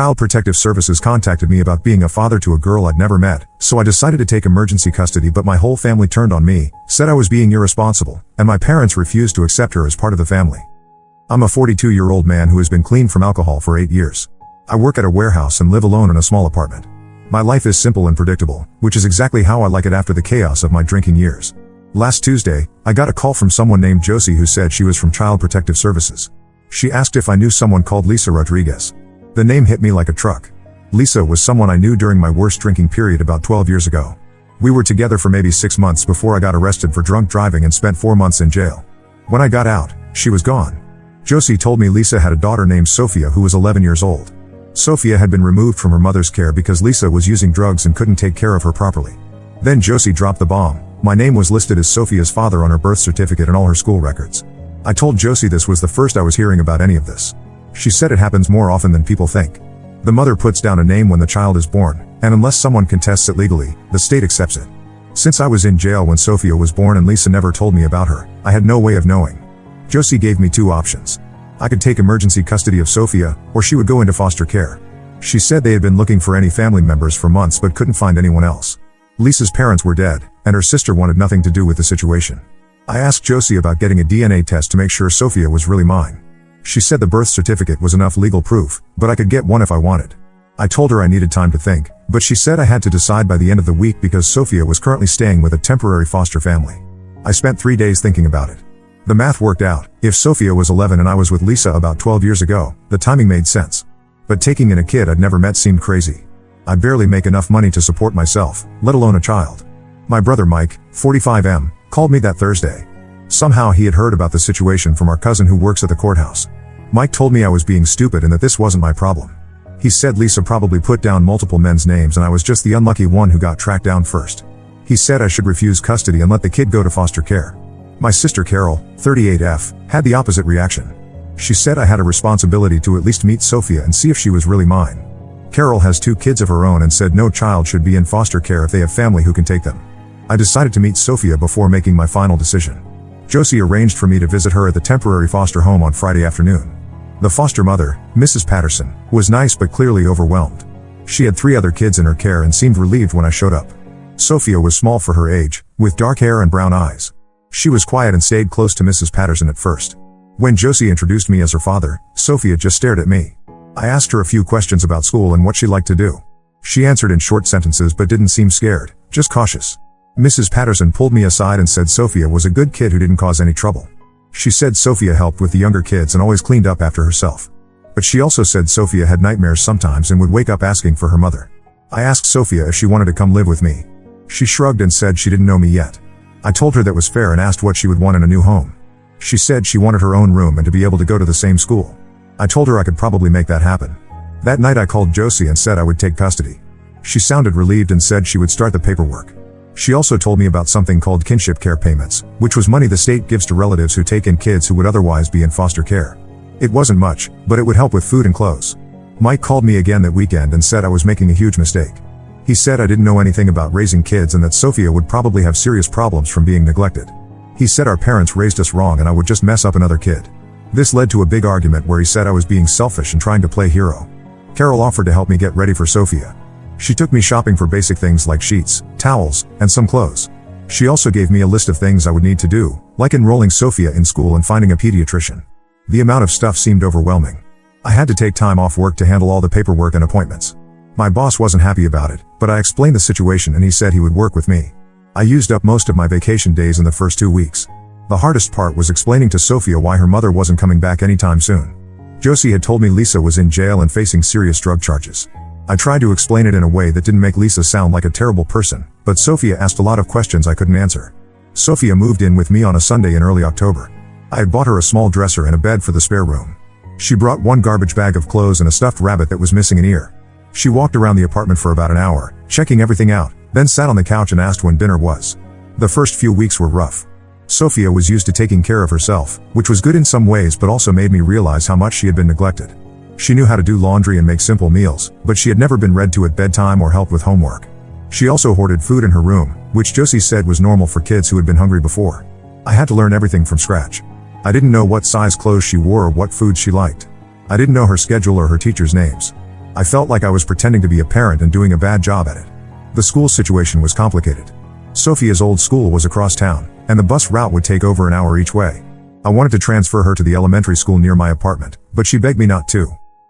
Child Protective Services contacted me about being a father to a girl I'd never met, so I decided to take emergency custody, but my whole family turned on me, said I was being irresponsible, and my parents refused to accept her as part of the family. I'm a 42-year-old man who has been clean from alcohol for 8 years. I work at a warehouse and live alone in a small apartment. My life is simple and predictable, which is exactly how I like it after the chaos of my drinking years. Last Tuesday, I got a call from someone named Josie who said she was from Child Protective Services. She asked if I knew someone called Lisa Rodriguez. The name hit me like a truck. Lisa was someone I knew during my worst drinking period about 12 years ago. We were together for maybe 6 months before I got arrested for drunk driving and spent 4 months in jail. When I got out, she was gone. Josie told me Lisa had a daughter named Sophia who was 11 years old. Sophia had been removed from her mother's care because Lisa was using drugs and couldn't take care of her properly. Then Josie dropped the bomb. My name was listed as Sophia's father on her birth certificate and all her school records. I told Josie this was the first I was hearing about any of this. She said it happens more often than people think. The mother puts down a name when the child is born, and unless someone contests it legally, the state accepts it. Since I was in jail when Sophia was born and Lisa never told me about her, I had no way of knowing. Josie gave me 2 options. I could take emergency custody of Sophia, or she would go into foster care. She said they had been looking for any family members for months but couldn't find anyone else. Lisa's parents were dead, and her sister wanted nothing to do with the situation. I asked Josie about getting a DNA test to make sure Sophia was really mine. She said the birth certificate was enough legal proof, but I could get one if I wanted. I told her I needed time to think, but she said I had to decide by the end of the week because Sophia was currently staying with a temporary foster family. I spent 3 days thinking about it. The math worked out. If Sophia was 11 and I was with Lisa about 12 years ago, the timing made sense. But taking in a kid I'd never met seemed crazy. I barely make enough money to support myself, let alone a child. My brother Mike, 45M, called me that Thursday. Somehow he had heard about the situation from our cousin who works at the courthouse. Mike told me I was being stupid and that this wasn't my problem. He said Lisa probably put down multiple men's names and I was just the unlucky one who got tracked down first. He said I should refuse custody and let the kid go to foster care. My sister Carol, 38F, had the opposite reaction. She said I had a responsibility to at least meet Sophia and see if she was really mine. Carol has 2 kids of her own and said no child should be in foster care if they have family who can take them. I decided to meet Sophia before making my final decision. Josie arranged for me to visit her at the temporary foster home on Friday afternoon. The foster mother, Mrs. Patterson, was nice but clearly overwhelmed. She had 3 other kids in her care and seemed relieved when I showed up. Sophia was small for her age, with dark hair and brown eyes. She was quiet and stayed close to Mrs. Patterson at first. When Josie introduced me as her father, Sophia just stared at me. I asked her a few questions about school and what she liked to do. She answered in short sentences but didn't seem scared, just cautious. Mrs. Patterson pulled me aside and said Sophia was a good kid who didn't cause any trouble. She said Sophia helped with the younger kids and always cleaned up after herself. But she also said Sophia had nightmares sometimes and would wake up asking for her mother. I asked Sophia if she wanted to come live with me. She shrugged and said she didn't know me yet. I told her that was fair and asked what she would want in a new home. She said she wanted her own room and to be able to go to the same school. I told her I could probably make that happen. That night I called Josie and said I would take custody. She sounded relieved and said she would start the paperwork. She also told me about something called kinship care payments, which was money the state gives to relatives who take in kids who would otherwise be in foster care. It wasn't much, but it would help with food and clothes. Mike called me again that weekend and said I was making a huge mistake. He said I didn't know anything about raising kids and that Sophia would probably have serious problems from being neglected. He said our parents raised us wrong and I would just mess up another kid. This led to a big argument where he said I was being selfish and trying to play hero. Carol offered to help me get ready for Sophia. She took me shopping for basic things like sheets, towels, and some clothes. She also gave me a list of things I would need to do, like enrolling Sophia in school and finding a pediatrician. The amount of stuff seemed overwhelming. I had to take time off work to handle all the paperwork and appointments. My boss wasn't happy about it, but I explained the situation and he said he would work with me. I used up most of my vacation days in the first 2 weeks. The hardest part was explaining to Sophia why her mother wasn't coming back anytime soon. Josie had told me Lisa was in jail and facing serious drug charges. I tried to explain it in a way that didn't make Lisa sound like a terrible person, but Sophia asked a lot of questions I couldn't answer. Sophia moved in with me on a Sunday in early October. I had bought her a small dresser and a bed for the spare room. She brought 1 garbage bag of clothes and a stuffed rabbit that was missing an ear. She walked around the apartment for about an hour, checking everything out, then sat on the couch and asked when dinner was. The first few weeks were rough. Sophia was used to taking care of herself, which was good in some ways but also made me realize how much she had been neglected. She knew how to do laundry and make simple meals, but she had never been read to at bedtime or helped with homework. She also hoarded food in her room, which Josie said was normal for kids who had been hungry before. I had to learn everything from scratch. I didn't know what size clothes she wore or what food she liked. I didn't know her schedule or her teachers' names. I felt like I was pretending to be a parent and doing a bad job at it. The school situation was complicated. Sophia's old school was across town, and the bus route would take over an hour each way. I wanted to transfer her to the elementary school near my apartment, but she begged me not to.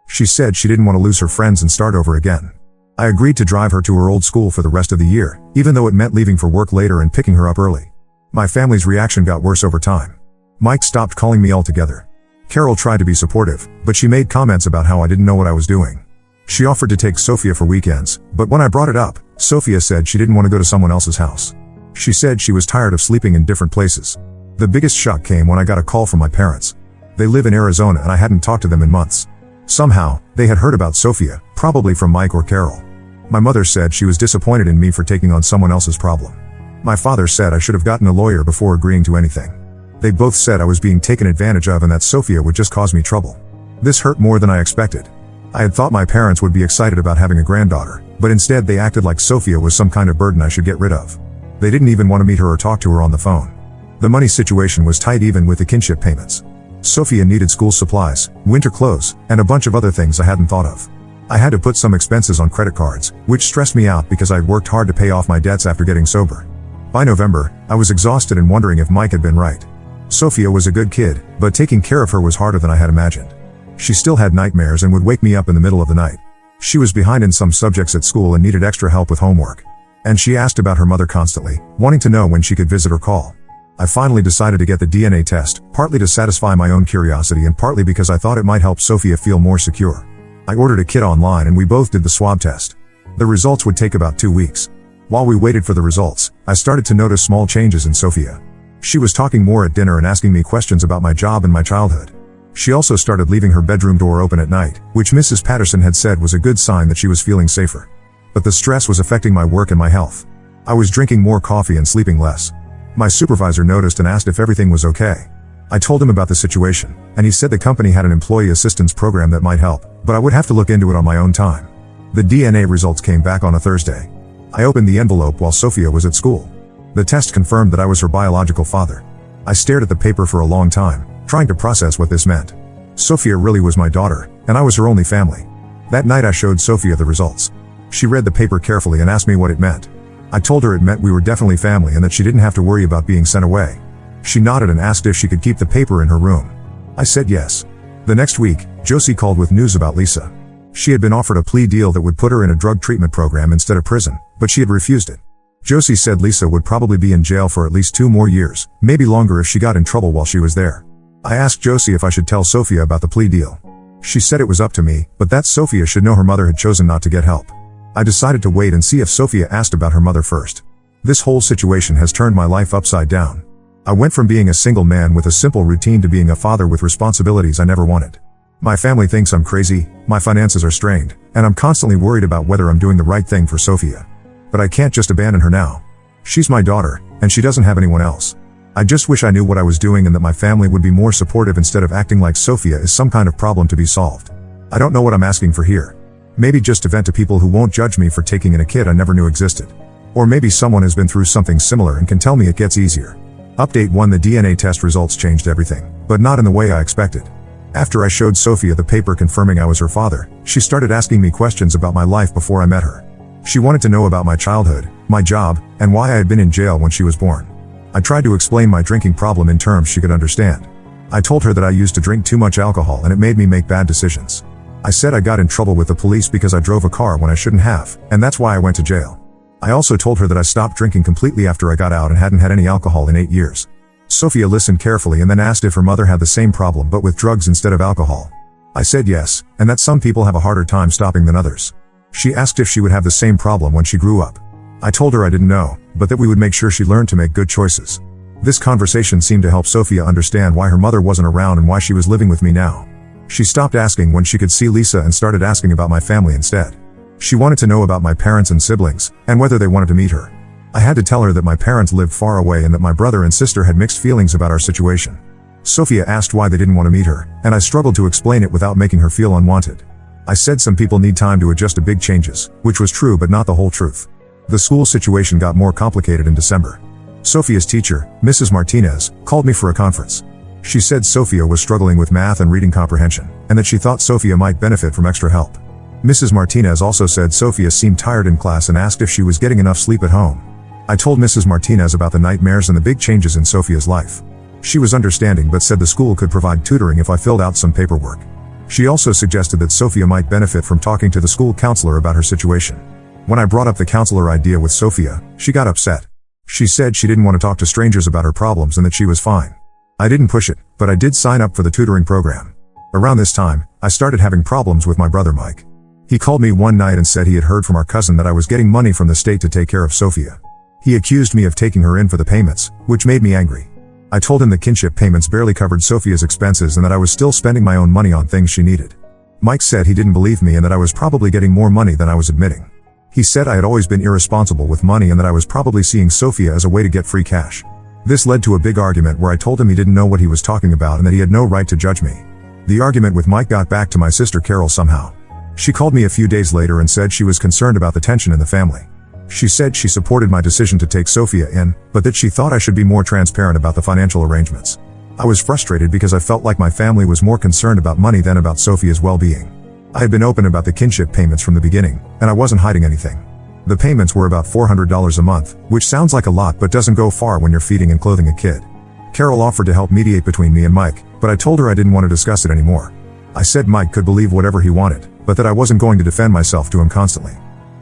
She said she didn't want to lose her friends and start over again. I agreed to drive her to her old school for the rest of the year, even though it meant leaving for work later and picking her up early. My family's reaction got worse over time. Mike stopped calling me altogether. Carol tried to be supportive, but she made comments about how I didn't know what I was doing. She offered to take Sophia for weekends, but when I brought it up, Sophia said she didn't want to go to someone else's house. She said she was tired of sleeping in different places. The biggest shock came when I got a call from my parents. They live in Arizona and I hadn't talked to them in months. Somehow, they had heard about Sophia, probably from Mike or Carol. My mother said she was disappointed in me for taking on someone else's problem. My father said I should have gotten a lawyer before agreeing to anything. They both said I was being taken advantage of and that Sophia would just cause me trouble. This hurt more than I expected. I had thought my parents would be excited about having a granddaughter, but instead they acted like Sophia was some kind of burden I should get rid of. They didn't even want to meet her or talk to her on the phone. The money situation was tight even with the kinship payments. Sophia needed school supplies, winter clothes, and a bunch of other things I hadn't thought of. I had to put some expenses on credit cards, which stressed me out because I'd worked hard to pay off my debts after getting sober. By November, I was exhausted and wondering if Mike had been right. Sophia was a good kid, but taking care of her was harder than I had imagined. She still had nightmares and would wake me up in the middle of the night. She was behind in some subjects at school and needed extra help with homework. And she asked about her mother constantly, wanting to know when she could visit or call. I finally decided to get the DNA test, partly to satisfy my own curiosity and partly because I thought it might help Sophia feel more secure. I ordered a kit online and we both did the swab test. The results would take about 2 weeks. While we waited for the results, I started to notice small changes in Sophia. She was talking more at dinner and asking me questions about my job and my childhood. She also started leaving her bedroom door open at night, which Mrs. Patterson had said was a good sign that she was feeling safer. But the stress was affecting my work and my health. I was drinking more coffee and sleeping less. My supervisor noticed and asked if everything was okay. I told him about the situation, and he said the company had an employee assistance program that might help, but I would have to look into it on my own time. The DNA results came back on a Thursday. I opened the envelope while Sophia was at school. The test confirmed that I was her biological father. I stared at the paper for a long time, trying to process what this meant. Sophia really was my daughter, and I was her only family. That night I showed Sophia the results. She read the paper carefully and asked me what it meant. I told her it meant we were definitely family and that she didn't have to worry about being sent away. She nodded and asked if she could keep the paper in her room. I said yes. The next week, Josie called with news about Lisa. She had been offered a plea deal that would put her in a drug treatment program instead of prison, but she had refused it. Josie said Lisa would probably be in jail for at least 2 more years, maybe longer if she got in trouble while she was there. I asked Josie if I should tell Sophia about the plea deal. She said it was up to me, but that Sophia should know her mother had chosen not to get help. I decided to wait and see if Sophia asked about her mother first. This whole situation has turned my life upside down. I went from being a single man with a simple routine to being a father with responsibilities I never wanted. My family thinks I'm crazy, my finances are strained, and I'm constantly worried about whether I'm doing the right thing for Sophia. But I can't just abandon her now. She's my daughter, and she doesn't have anyone else. I just wish I knew what I was doing and that my family would be more supportive instead of acting like Sophia is some kind of problem to be solved. I don't know what I'm asking for here. Maybe just to vent to people who won't judge me for taking in a kid I never knew existed. Or maybe someone has been through something similar and can tell me it gets easier. Update 1: the DNA test results changed everything, but not in the way I expected. After I showed Sophia the paper confirming I was her father, she started asking me questions about my life before I met her. She wanted to know about my childhood, my job, and why I had been in jail when she was born. I tried to explain my drinking problem in terms she could understand. I told her that I used to drink too much alcohol and it made me make bad decisions. I said I got in trouble with the police because I drove a car when I shouldn't have, and that's why I went to jail. I also told her that I stopped drinking completely after I got out and hadn't had any alcohol in 8 years. Sophia listened carefully and then asked if her mother had the same problem but with drugs instead of alcohol. I said yes, and that some people have a harder time stopping than others. She asked if she would have the same problem when she grew up. I told her I didn't know, but that we would make sure she learned to make good choices. This conversation seemed to help Sophia understand why her mother wasn't around and why she was living with me now. She stopped asking when she could see Lisa and started asking about my family instead. She wanted to know about my parents and siblings, and whether they wanted to meet her. I had to tell her that my parents lived far away and that my brother and sister had mixed feelings about our situation. Sophia asked why they didn't want to meet her, and I struggled to explain it without making her feel unwanted. I said some people need time to adjust to big changes, which was true but not the whole truth. The school situation got more complicated in December. Sophia's teacher, Mrs. Martinez, called me for a conference. She said Sophia was struggling with math and reading comprehension, and that she thought Sophia might benefit from extra help. Mrs. Martinez also said Sophia seemed tired in class and asked if she was getting enough sleep at home. I told Mrs. Martinez about the nightmares and the big changes in Sophia's life. She was understanding but said the school could provide tutoring if I filled out some paperwork. She also suggested that Sophia might benefit from talking to the school counselor about her situation. When I brought up the counselor idea with Sophia, she got upset. She said she didn't want to talk to strangers about her problems and that she was fine. I didn't push it, but I did sign up for the tutoring program. Around this time, I started having problems with my brother Mike. He called me one night and said he had heard from our cousin that I was getting money from the state to take care of Sophia. He accused me of taking her in for the payments, which made me angry. I told him the kinship payments barely covered Sophia's expenses and that I was still spending my own money on things she needed. Mike said he didn't believe me and that I was probably getting more money than I was admitting. He said I had always been irresponsible with money and that I was probably seeing Sophia as a way to get free cash. This led to a big argument where I told him he didn't know what he was talking about and that he had no right to judge me. The argument with Mike got back to my sister Carol somehow. She called me a few days later and said she was concerned about the tension in the family. She said she supported my decision to take Sophia in, but that she thought I should be more transparent about the financial arrangements. I was frustrated because I felt like my family was more concerned about money than about Sophia's well-being. I had been open about the kinship payments from the beginning, and I wasn't hiding anything. The payments were about $400 a month, which sounds like a lot but doesn't go far when you're feeding and clothing a kid. Carol offered to help mediate between me and Mike, but I told her I didn't want to discuss it anymore. I said Mike could believe whatever he wanted, but that I wasn't going to defend myself to him constantly.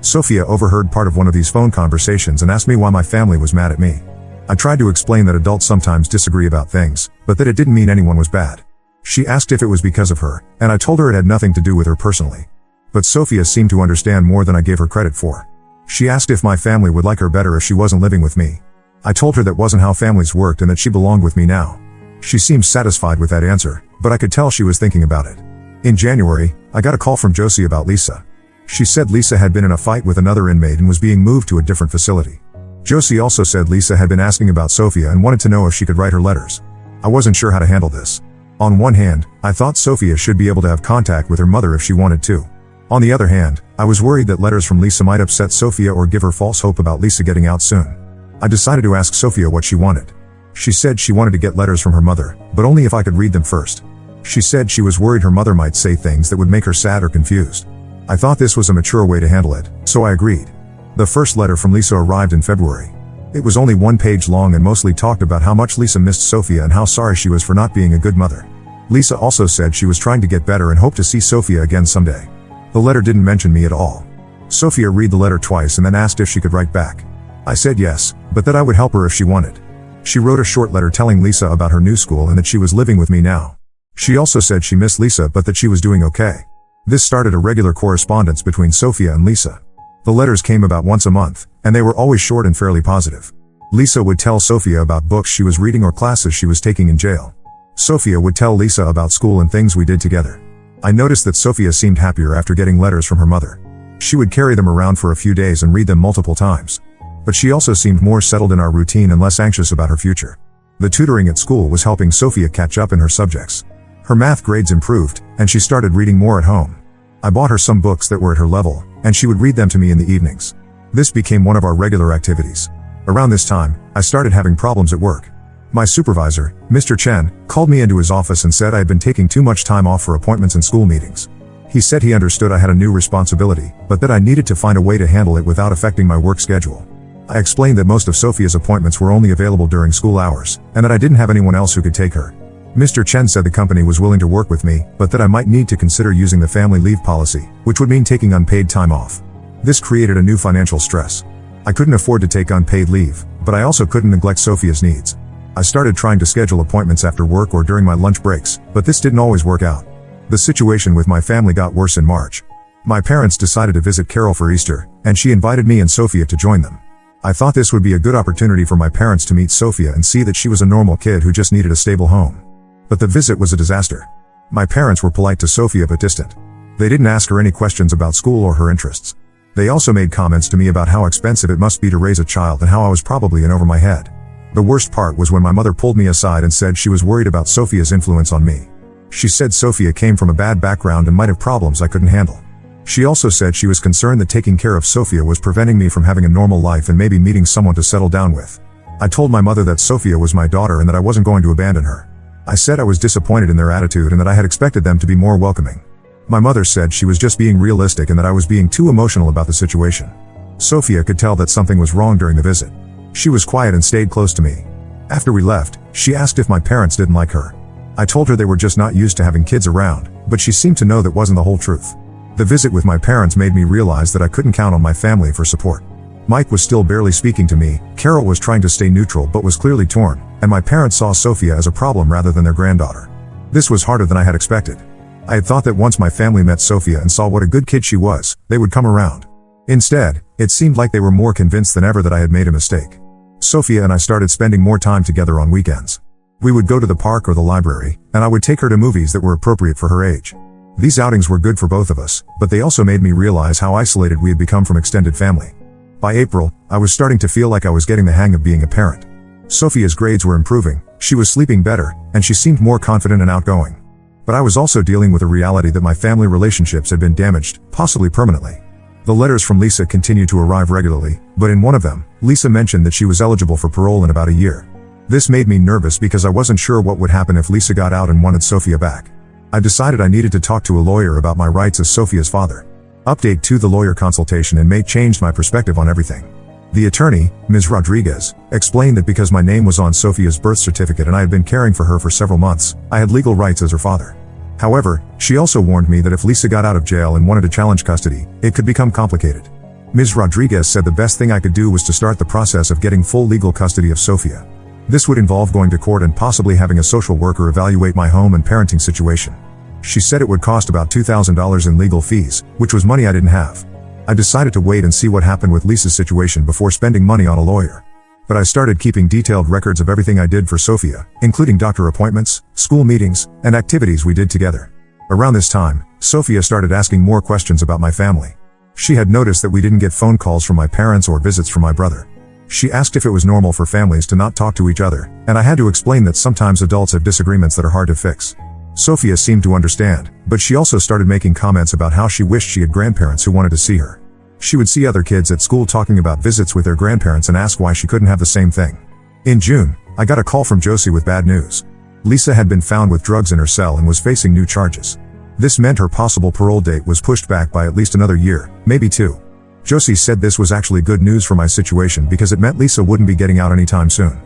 Sophia overheard part of one of these phone conversations and asked me why my family was mad at me. I tried to explain that adults sometimes disagree about things, but that it didn't mean anyone was bad. She asked if it was because of her, and I told her it had nothing to do with her personally. But Sophia seemed to understand more than I gave her credit for. She asked if my family would like her better if she wasn't living with me. I told her that wasn't how families worked and that she belonged with me now. She seemed satisfied with that answer, but I could tell she was thinking about it. In January, I got a call from Josie about Lisa. She said Lisa had been in a fight with another inmate and was being moved to a different facility. Josie also said Lisa had been asking about Sophia and wanted to know if she could write her letters. I wasn't sure how to handle this. On one hand, I thought Sophia should be able to have contact with her mother if she wanted to. On the other hand, I was worried that letters from Lisa might upset Sophia or give her false hope about Lisa getting out soon. I decided to ask Sophia what she wanted. She said she wanted to get letters from her mother, but only if I could read them first. She said she was worried her mother might say things that would make her sad or confused. I thought this was a mature way to handle it, so I agreed. The first letter from Lisa arrived in February. It was only one page long and mostly talked about how much Lisa missed Sophia and how sorry she was for not being a good mother. Lisa also said she was trying to get better and hoped to see Sophia again someday. The letter didn't mention me at all. Sophia read the letter twice and then asked if she could write back. I said yes, but that I would help her if she wanted. She wrote a short letter telling Lisa about her new school and that she was living with me now. She also said she missed Lisa but that she was doing okay. This started a regular correspondence between Sophia and Lisa. The letters came about once a month, and they were always short and fairly positive. Lisa would tell Sophia about books she was reading or classes she was taking in jail. Sophia would tell Lisa about school and things we did together. I noticed that Sophia seemed happier after getting letters from her mother. She would carry them around for a few days and read them multiple times. But she also seemed more settled in our routine and less anxious about her future. The tutoring at school was helping Sophia catch up in her subjects. Her math grades improved, and she started reading more at home. I bought her some books that were at her level, and she would read them to me in the evenings. This became one of our regular activities. Around this time, I started having problems at work. My supervisor, Mr. Chen, called me into his office and said I had been taking too much time off for appointments and school meetings. He said he understood I had a new responsibility, but that I needed to find a way to handle it without affecting my work schedule. I explained that most of Sophia's appointments were only available during school hours, and that I didn't have anyone else who could take her. Mr. Chen said the company was willing to work with me, but that I might need to consider using the family leave policy, which would mean taking unpaid time off. This created a new financial stress. I couldn't afford to take unpaid leave, but I also couldn't neglect Sophia's needs. I started trying to schedule appointments after work or during my lunch breaks, but this didn't always work out. The situation with my family got worse in March. My parents decided to visit Carol for Easter, and she invited me and Sophia to join them. I thought this would be a good opportunity for my parents to meet Sophia and see that she was a normal kid who just needed a stable home. But the visit was a disaster. My parents were polite to Sophia but distant. They didn't ask her any questions about school or her interests. They also made comments to me about how expensive it must be to raise a child and how I was probably in over my head. The worst part was when my mother pulled me aside and said she was worried about Sophia's influence on me. She said Sophia came from a bad background and might have problems I couldn't handle. She also said she was concerned that taking care of Sophia was preventing me from having a normal life and maybe meeting someone to settle down with. I told my mother that Sophia was my daughter and that I wasn't going to abandon her. I said I was disappointed in their attitude and that I had expected them to be more welcoming. My mother said she was just being realistic and that I was being too emotional about the situation. Sophia could tell that something was wrong during the visit. She was quiet and stayed close to me. After we left, she asked if my parents didn't like her. I told her they were just not used to having kids around, but she seemed to know that wasn't the whole truth. The visit with my parents made me realize that I couldn't count on my family for support. Mike was still barely speaking to me, Carol was trying to stay neutral but was clearly torn, and my parents saw Sophia as a problem rather than their granddaughter. This was harder than I had expected. I had thought that once my family met Sophia and saw what a good kid she was, they would come around. Instead, it seemed like they were more convinced than ever that I had made a mistake. Sophia and I started spending more time together on weekends. We would go to the park or the library, and I would take her to movies that were appropriate for her age. These outings were good for both of us, but they also made me realize how isolated we had become from extended family. By April, I was starting to feel like I was getting the hang of being a parent. Sophia's grades were improving, she was sleeping better, and she seemed more confident and outgoing. But I was also dealing with a reality that my family relationships had been damaged, possibly permanently. The letters from Lisa continued to arrive regularly, but in one of them, Lisa mentioned that she was eligible for parole in about a year. This made me nervous because I wasn't sure what would happen if Lisa got out and wanted Sophia back. I decided I needed to talk to a lawyer about my rights as Sophia's father. Update 2: the lawyer consultation in May changed my perspective on everything. The attorney, Ms. Rodriguez, explained that because my name was on Sophia's birth certificate and I had been caring for her for several months, I had legal rights as her father. However, she also warned me that if Lisa got out of jail and wanted to challenge custody, it could become complicated. Ms. Rodriguez said the best thing I could do was to start the process of getting full legal custody of Sophia. This would involve going to court and possibly having a social worker evaluate my home and parenting situation. She said it would cost about $2,000 in legal fees, which was money I didn't have. I decided to wait and see what happened with Lisa's situation before spending money on a lawyer. But I started keeping detailed records of everything I did for Sophia, including doctor appointments, school meetings, and activities we did together. Around this time, Sophia started asking more questions about my family. She had noticed that we didn't get phone calls from my parents or visits from my brother. She asked if it was normal for families to not talk to each other, and I had to explain that sometimes adults have disagreements that are hard to fix. Sophia seemed to understand, but she also started making comments about how she wished she had grandparents who wanted to see her. She would see other kids at school talking about visits with their grandparents and ask why she couldn't have the same thing. In June, I got a call from Josie with bad news. Lisa had been found with drugs in her cell and was facing new charges. This meant her possible parole date was pushed back by at least another year, maybe 2. Josie said this was actually good news for my situation because it meant Lisa wouldn't be getting out anytime soon.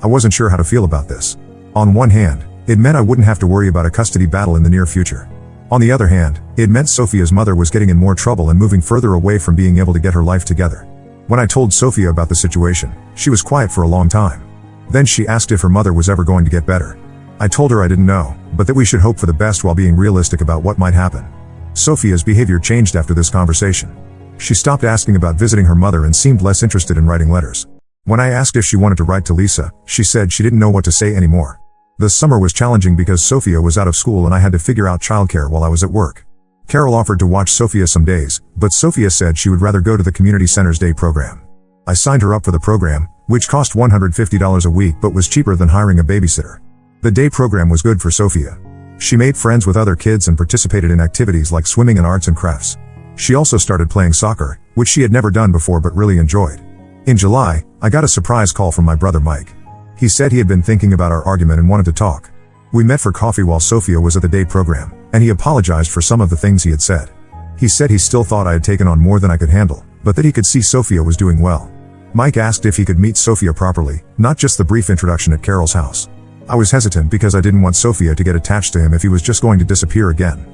I wasn't sure how to feel about this. On one hand, it meant I wouldn't have to worry about a custody battle in the near future. On the other hand, it meant Sophia's mother was getting in more trouble and moving further away from being able to get her life together. When I told Sophia about the situation, she was quiet for a long time. Then she asked if her mother was ever going to get better. I told her I didn't know, but that we should hope for the best while being realistic about what might happen. Sophia's behavior changed after this conversation. She stopped asking about visiting her mother and seemed less interested in writing letters. When I asked if she wanted to write to Lisa, she said she didn't know what to say anymore. The summer was challenging because Sophia was out of school and I had to figure out childcare while I was at work. Carol offered to watch Sophia some days, but Sophia said she would rather go to the community center's day program. I signed her up for the program, which cost $150 a week but was cheaper than hiring a babysitter. The day program was good for Sophia. She made friends with other kids and participated in activities like swimming and arts and crafts. She also started playing soccer, which she had never done before but really enjoyed. In July, I got a surprise call from my brother Mike. He said he had been thinking about our argument and wanted to talk. We met for coffee while Sophia was at the day program, and he apologized for some of the things he had said. He said he still thought I had taken on more than I could handle, but that he could see Sophia was doing well. Mike asked if he could meet Sophia properly, not just the brief introduction at Carol's house. I was hesitant because I didn't want Sophia to get attached to him if he was just going to disappear again.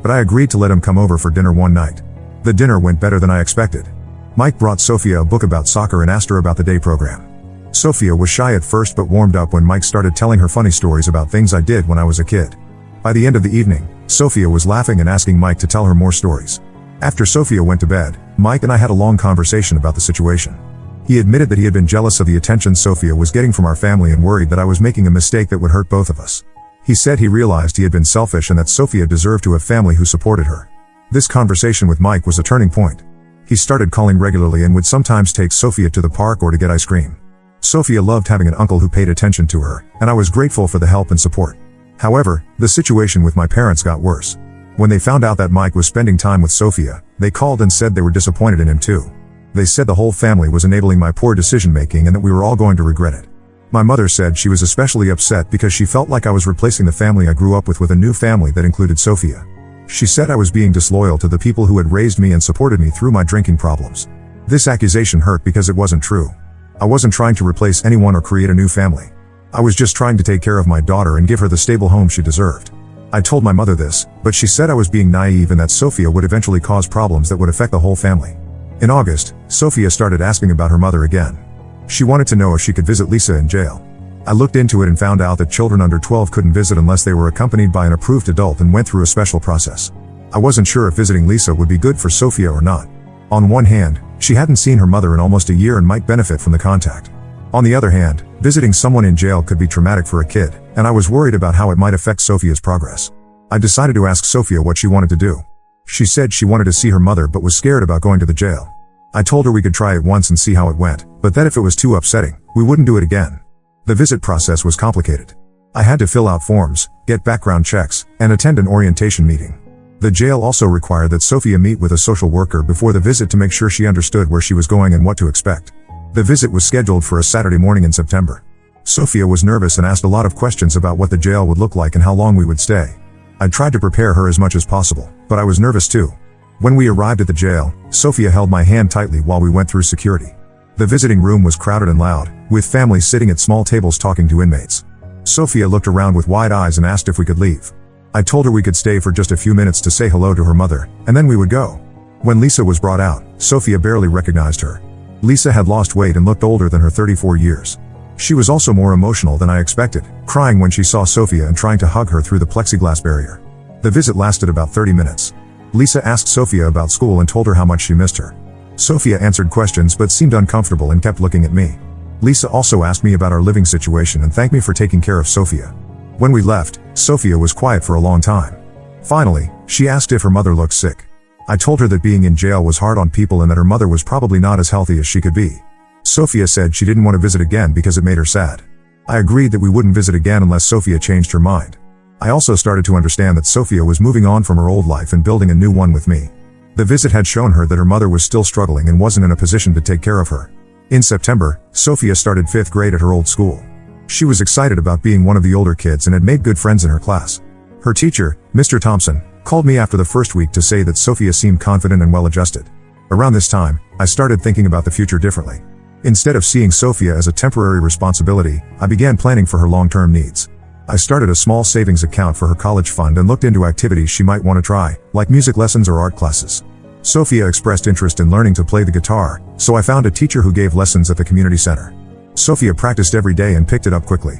But I agreed to let him come over for dinner one night. The dinner went better than I expected. Mike brought Sophia a book about soccer and asked her about the day program. Sophia was shy at first but warmed up when Mike started telling her funny stories about things I did when I was a kid. By the end of the evening, Sophia was laughing and asking Mike to tell her more stories. After Sophia went to bed, Mike and I had a long conversation about the situation. He admitted that he had been jealous of the attention Sophia was getting from our family and worried that I was making a mistake that would hurt both of us. He said he realized he had been selfish and that Sophia deserved to have family who supported her. This conversation with Mike was a turning point. He started calling regularly and would sometimes take Sophia to the park or to get ice cream. Sophia loved having an uncle who paid attention to her, and I was grateful for the help and support. However, the situation with my parents got worse. When they found out that Mike was spending time with Sophia, they called and said they were disappointed in him too. They said the whole family was enabling my poor decision-making and that we were all going to regret it. My mother said she was especially upset because she felt like I was replacing the family I grew up with a new family that included Sophia. She said I was being disloyal to the people who had raised me and supported me through my drinking problems. This accusation hurt because it wasn't true. I wasn't trying to replace anyone or create a new family. I was just trying to take care of my daughter and give her the stable home she deserved. I told my mother this, but she said I was being naive and that Sophia would eventually cause problems that would affect the whole family. In August, Sophia started asking about her mother again. She wanted to know if she could visit Lisa in jail. I looked into it and found out that children under 12 couldn't visit unless they were accompanied by an approved adult and went through a special process. I wasn't sure if visiting Lisa would be good for Sophia or not. On one hand, she hadn't seen her mother in almost a year and might benefit from the contact. On the other hand, visiting someone in jail could be traumatic for a kid, and I was worried about how it might affect Sophia's progress. I decided to ask Sophia what she wanted to do. She said she wanted to see her mother but was scared about going to the jail. I told her we could try it once and see how it went, but that if it was too upsetting, we wouldn't do it again. The visit process was complicated. I had to fill out forms, get background checks, and attend an orientation meeting. The jail also required that Sophia meet with a social worker before the visit to make sure she understood where she was going and what to expect. The visit was scheduled for a Saturday morning in September. Sophia was nervous and asked a lot of questions about what the jail would look like and how long we would stay. I tried to prepare her as much as possible, but I was nervous too. When we arrived at the jail, Sophia held my hand tightly while we went through security. The visiting room was crowded and loud, with families sitting at small tables talking to inmates. Sophia looked around with wide eyes and asked if we could leave. I told her we could stay for just a few minutes to say hello to her mother, and then we would go. When Lisa was brought out, Sophia barely recognized her. Lisa had lost weight and looked older than her 34 years. She was also more emotional than I expected, crying when she saw Sophia and trying to hug her through the plexiglass barrier. The visit lasted about 30 minutes. Lisa asked Sophia about school and told her how much she missed her. Sophia answered questions but seemed uncomfortable and kept looking at me. Lisa also asked me about our living situation and thanked me for taking care of Sophia. When we left, Sophia was quiet for a long time. Finally, she asked if her mother looked sick. I told her that being in jail was hard on people and that her mother was probably not as healthy as she could be. Sophia said she didn't want to visit again because it made her sad. I agreed that we wouldn't visit again unless Sophia changed her mind. I also started to understand that Sophia was moving on from her old life and building a new one with me. The visit had shown her that her mother was still struggling and wasn't in a position to take care of her. In September, Sophia started 5th grade at her old school. She was excited about being one of the older kids and had made good friends in her class. Her teacher, Mr. Thompson, called me after the first week to say that Sophia seemed confident and well-adjusted. Around this time, I started thinking about the future differently. Instead of seeing Sophia as a temporary responsibility, I began planning for her long-term needs. I started a small savings account for her college fund and looked into activities she might want to try, like music lessons or art classes. Sophia expressed interest in learning to play the guitar, so I found a teacher who gave lessons at the community center. Sophia practiced every day and picked it up quickly.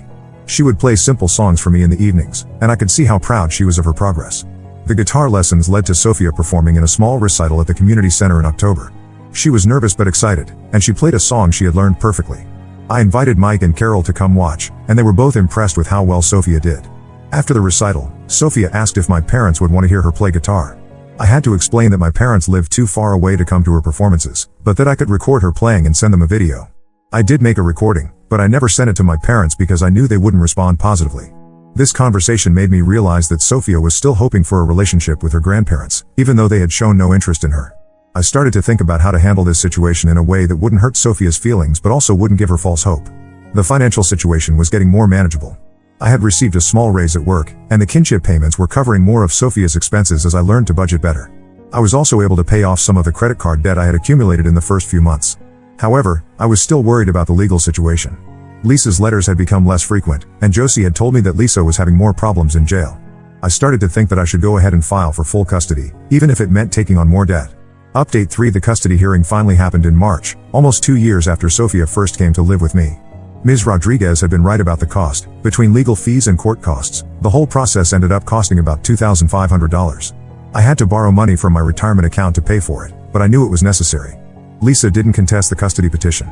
She would play simple songs for me in the evenings, and I could see how proud she was of her progress. The guitar lessons led to Sophia performing in a small recital at the community center in October. She was nervous but excited, and she played a song she had learned perfectly. I invited Mike and Carol to come watch, and they were both impressed with how well Sophia did. After the recital, Sophia asked if my parents would want to hear her play guitar. I had to explain that my parents lived too far away to come to her performances, but that I could record her playing and send them a video. I did make a recording, but I never sent it to my parents because I knew they wouldn't respond positively. This conversation made me realize that Sophia was still hoping for a relationship with her grandparents, even though they had shown no interest in her. I started to think about how to handle this situation in a way that wouldn't hurt Sophia's feelings but also wouldn't give her false hope. The financial situation was getting more manageable. I had received a small raise at work, and the kinship payments were covering more of Sophia's expenses as I learned to budget better. I was also able to pay off some of the credit card debt I had accumulated in the first few months. However, I was still worried about the legal situation. Lisa's letters had become less frequent, and Josie had told me that Lisa was having more problems in jail. I started to think that I should go ahead and file for full custody, even if it meant taking on more debt. Update 3: The custody hearing finally happened in March, almost 2 years after Sophia first came to live with me. Ms. Rodriguez had been right about the cost. Between legal fees and court costs, the whole process ended up costing about $2,500. I had to borrow money from my retirement account to pay for it, but I knew it was necessary. Lisa didn't contest the custody petition.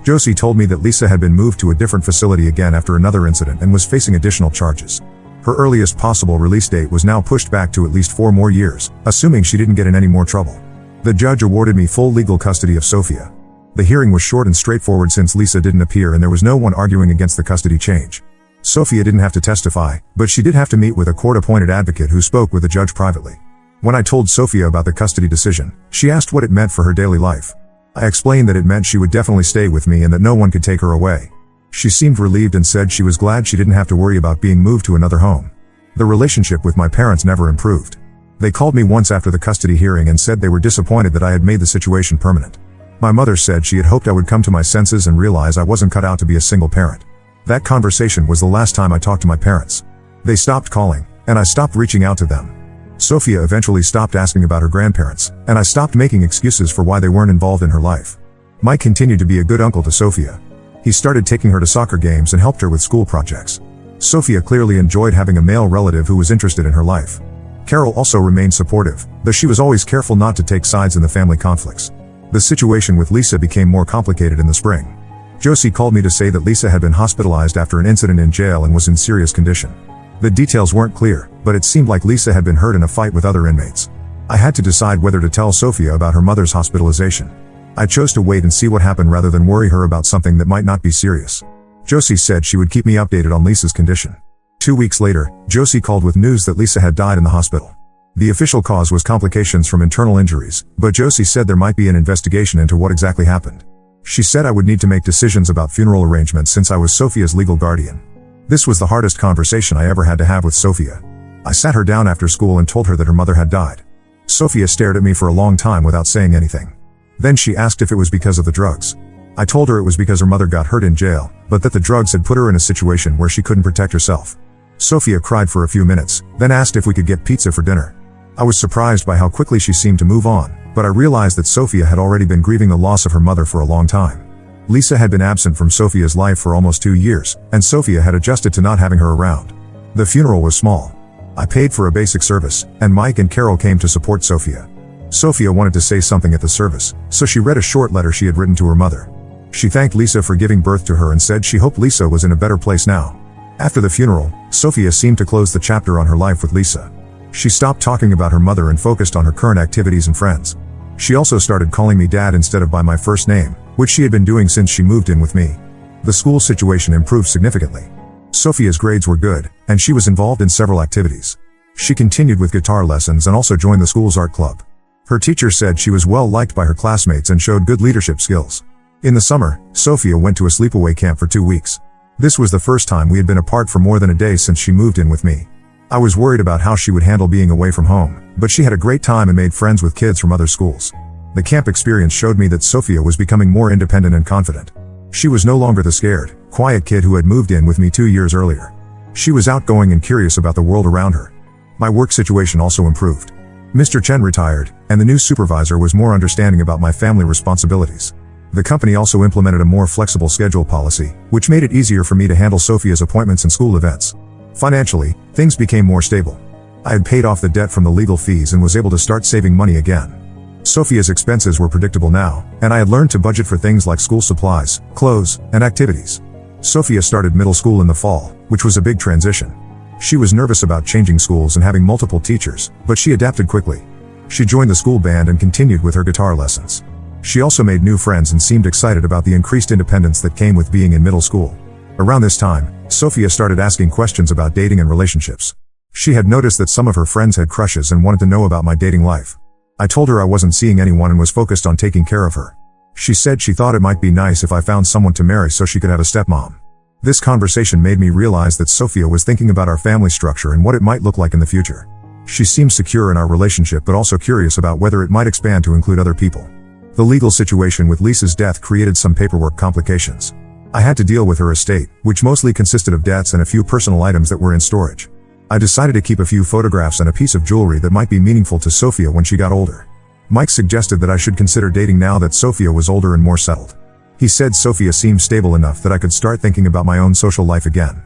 Josie told me that Lisa had been moved to a different facility again after another incident and was facing additional charges. Her earliest possible release date was now pushed back to at least 4 more years, assuming she didn't get in any more trouble. The judge awarded me full legal custody of Sophia. The hearing was short and straightforward since Lisa didn't appear and there was no one arguing against the custody change. Sophia didn't have to testify, but she did have to meet with a court-appointed advocate who spoke with the judge privately. When I told Sophia about the custody decision, she asked what it meant for her daily life. I explained that it meant she would definitely stay with me and that no one could take her away. She seemed relieved and said she was glad she didn't have to worry about being moved to another home. The relationship with my parents never improved. They called me once after the custody hearing and said they were disappointed that I had made the situation permanent. My mother said she had hoped I would come to my senses and realize I wasn't cut out to be a single parent. That conversation was the last time I talked to my parents. They stopped calling, and I stopped reaching out to them. Sophia eventually stopped asking about her grandparents, and I stopped making excuses for why they weren't involved in her life. Mike continued to be a good uncle to Sophia. He started taking her to soccer games and helped her with school projects. Sophia clearly enjoyed having a male relative who was interested in her life. Carol also remained supportive, though she was always careful not to take sides in the family conflicts. The situation with Lisa became more complicated in the spring. Josie called me to say that Lisa had been hospitalized after an incident in jail and was in serious condition. The details weren't clear, but it seemed like Lisa had been hurt in a fight with other inmates. I had to decide whether to tell Sophia about her mother's hospitalization. I chose to wait and see what happened rather than worry her about something that might not be serious. Josie said she would keep me updated on Lisa's condition. 2 weeks later, Josie called with news that Lisa had died in the hospital. The official cause was complications from internal injuries, but Josie said there might be an investigation into what exactly happened. She said I would need to make decisions about funeral arrangements since I was Sophia's legal guardian. This was the hardest conversation I ever had to have with Sophia. I sat her down after school and told her that her mother had died. Sophia stared at me for a long time without saying anything. Then she asked if it was because of the drugs. I told her it was because her mother got hurt in jail, but that the drugs had put her in a situation where she couldn't protect herself. Sophia cried for a few minutes, then asked if we could get pizza for dinner. I was surprised by how quickly she seemed to move on, but I realized that Sophia had already been grieving the loss of her mother for a long time. Lisa had been absent from Sophia's life for almost 2 years, and Sophia had adjusted to not having her around. The funeral was small. I paid for a basic service, and Mike and Carol came to support Sophia. Sophia wanted to say something at the service, so she read a short letter she had written to her mother. She thanked Lisa for giving birth to her and said she hoped Lisa was in a better place now. After the funeral, Sophia seemed to close the chapter on her life with Lisa. She stopped talking about her mother and focused on her current activities and friends. She also started calling me Dad instead of by my first name, which she had been doing since she moved in with me. The school situation improved significantly. Sophia's grades were good, and she was involved in several activities. She continued with guitar lessons and also joined the school's art club. Her teacher said she was well liked by her classmates and showed good leadership skills. In the summer, Sophia went to a sleepaway camp for 2 weeks. This was the first time we had been apart for more than a day since she moved in with me. I was worried about how she would handle being away from home, but she had a great time and made friends with kids from other schools. The camp experience showed me that Sophia was becoming more independent and confident. She was no longer the scared, quiet kid who had moved in with me 2 years earlier. She was outgoing and curious about the world around her. My work situation also improved. Mr. Chen retired, and the new supervisor was more understanding about my family responsibilities. The company also implemented a more flexible schedule policy, which made it easier for me to handle Sophia's appointments and school events. Financially, things became more stable. I had paid off the debt from the legal fees and was able to start saving money again. Sophia's expenses were predictable now, and I had learned to budget for things like school supplies, clothes, and activities. Sophia started middle school in the fall, which was a big transition. She was nervous about changing schools and having multiple teachers, but she adapted quickly. She joined the school band and continued with her guitar lessons. She also made new friends and seemed excited about the increased independence that came with being in middle school. Around this time, Sophia started asking questions about dating and relationships. She had noticed that some of her friends had crushes and wanted to know about my dating life. I told her I wasn't seeing anyone and was focused on taking care of her. She said she thought it might be nice if I found someone to marry so she could have a stepmom. This conversation made me realize that Sophia was thinking about our family structure and what it might look like in the future. She seemed secure in our relationship but also curious about whether it might expand to include other people. The legal situation with Lisa's death created some paperwork complications. I had to deal with her estate, which mostly consisted of debts and a few personal items that were in storage. I decided to keep a few photographs and a piece of jewelry that might be meaningful to Sophia when she got older. Mike suggested that I should consider dating now that Sophia was older and more settled. He said Sophia seemed stable enough that I could start thinking about my own social life again.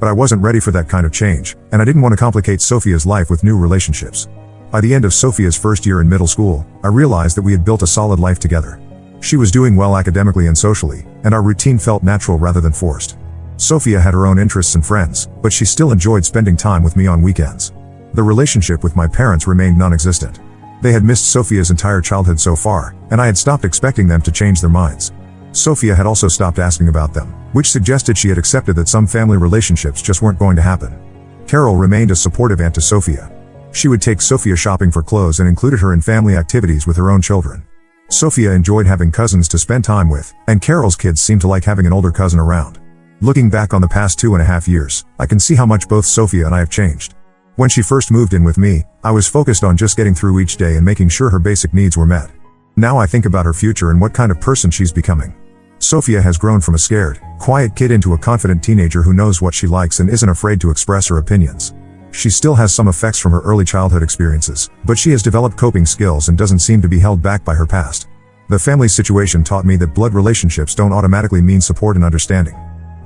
But I wasn't ready for that kind of change, and I didn't want to complicate Sophia's life with new relationships. By the end of Sophia's first year in middle school, I realized that we had built a solid life together. She was doing well academically and socially, and our routine felt natural rather than forced. Sophia had her own interests and friends, but she still enjoyed spending time with me on weekends. The relationship with my parents remained non-existent. They had missed Sophia's entire childhood so far, and I had stopped expecting them to change their minds. Sophia had also stopped asking about them, which suggested she had accepted that some family relationships just weren't going to happen. Carol remained a supportive aunt to Sophia. She would take Sophia shopping for clothes and included her in family activities with her own children. Sophia enjoyed having cousins to spend time with, and Carol's kids seemed to like having an older cousin around. Looking back on the past 2.5 years, I can see how much both Sophia and I have changed. When she first moved in with me, I was focused on just getting through each day and making sure her basic needs were met. Now I think about her future and what kind of person she's becoming. Sophia has grown from a scared, quiet kid into a confident teenager who knows what she likes and isn't afraid to express her opinions. She still has some effects from her early childhood experiences, but she has developed coping skills and doesn't seem to be held back by her past. The family situation taught me that blood relationships don't automatically mean support and understanding.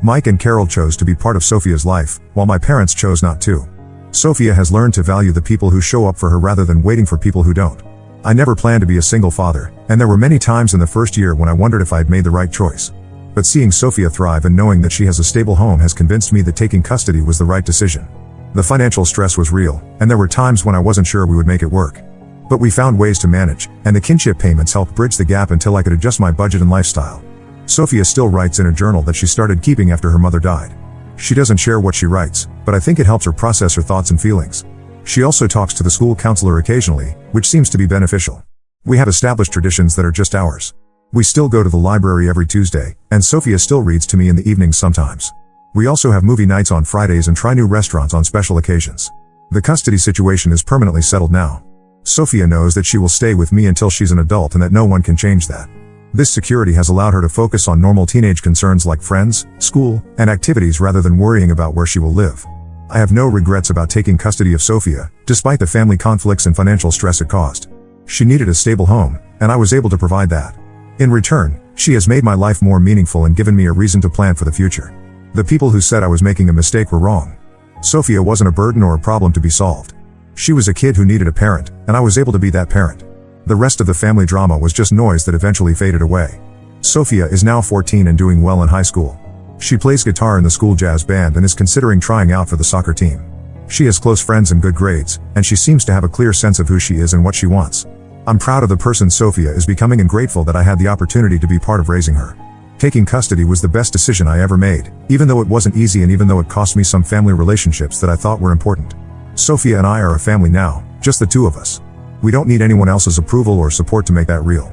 Mike and Carol chose to be part of Sophia's life, while my parents chose not to. Sophia has learned to value the people who show up for her rather than waiting for people who don't. I never planned to be a single father, and there were many times in the first year when I wondered if I had made the right choice. But seeing Sophia thrive and knowing that she has a stable home has convinced me that taking custody was the right decision. The financial stress was real, and there were times when I wasn't sure we would make it work. But we found ways to manage, and the kinship payments helped bridge the gap until I could adjust my budget and lifestyle. Sophia still writes in a journal that she started keeping after her mother died. She doesn't share what she writes, but I think it helps her process her thoughts and feelings. She also talks to the school counselor occasionally, which seems to be beneficial. We have established traditions that are just ours. We still go to the library every Tuesday, and Sophia still reads to me in the evenings sometimes. We also have movie nights on Fridays and try new restaurants on special occasions. The custody situation is permanently settled now. Sophia knows that she will stay with me until she's an adult and that no one can change that. This security has allowed her to focus on normal teenage concerns like friends, school, and activities rather than worrying about where she will live. I have no regrets about taking custody of Sophia, despite the family conflicts and financial stress it caused. She needed a stable home, and I was able to provide that. In return, she has made my life more meaningful and given me a reason to plan for the future. The people who said I was making a mistake were wrong. Sophia wasn't a burden or a problem to be solved. She was a kid who needed a parent, and I was able to be that parent. The rest of the family drama was just noise that eventually faded away. Sophia is now 14 and doing well in high school. She plays guitar in the school jazz band and is considering trying out for the soccer team. She has close friends and good grades, and she seems to have a clear sense of who she is and what she wants. I'm proud of the person Sophia is becoming and grateful that I had the opportunity to be part of raising her. Taking custody was the best decision I ever made, even though it wasn't easy and even though it cost me some family relationships that I thought were important. Sophia and I are a family now, just the two of us. We don't need anyone else's approval or support to make that real.